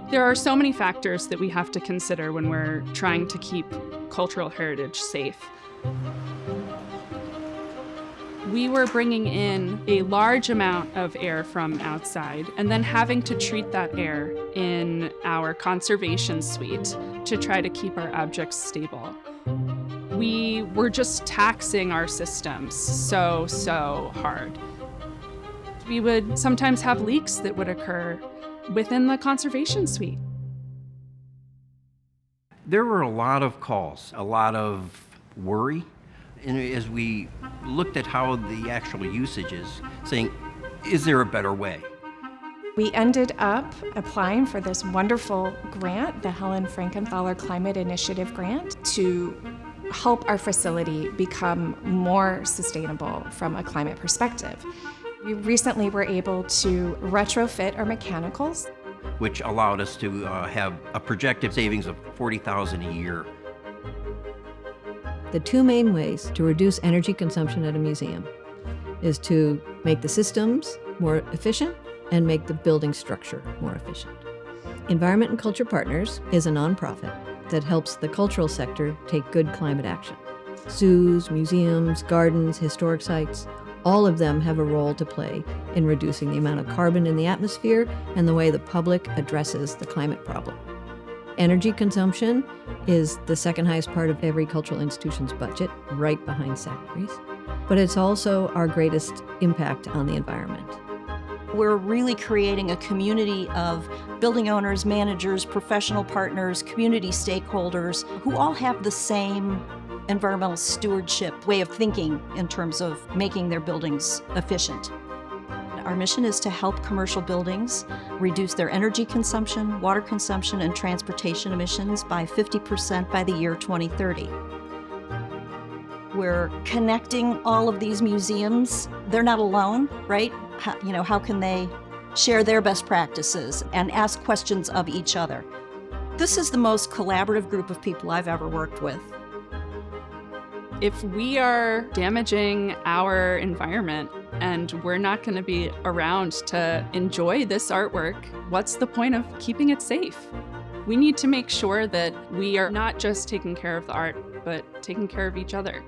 There are so many factors that we have to consider when we're trying to keep cultural heritage safe. We were bringing in a large amount of air from outside and then having to treat that air in our conservation suite to try to keep our objects stable. We were just taxing our systems so hard. We would sometimes have leaks that would occur within the conservation suite. There were a lot of calls, a lot of worry. And as we looked at how the actual usage is, saying, is there a better way? We ended up applying for this wonderful grant, the Frankenthaler Climate Initiative grant, to help our facility become more sustainable from a climate perspective. We recently were able to retrofit our mechanicals, which allowed us to have a projected savings of $40,000 a year. The two main ways to reduce energy consumption at a museum is to make the systems more efficient and make the building structure more efficient. Environment and Culture Partners is a nonprofit that helps the cultural sector take good climate action. Zoos, museums, gardens, historic sites, all of them have a role to play in reducing the amount of carbon in the atmosphere and the way the public addresses the climate problem. Energy consumption is the second highest part of every cultural institution's budget, right behind salaries, but it's also our greatest impact on the environment. We're really creating a community of building owners, managers, professional partners, community stakeholders who all have the same environmental stewardship way of thinking in terms of making their buildings efficient. Our mission is to help commercial buildings reduce their energy consumption, water consumption, and transportation emissions by 50% by the year 2030. We're connecting all of these museums. They're not alone, right? How can they share their best practices and ask questions of each other? This is the most collaborative group of people I've ever worked with. If we are damaging our environment and we're not going to be around to enjoy this artwork, what's the point of keeping it safe? We need to make sure that we are not just taking care of the art, but taking care of each other.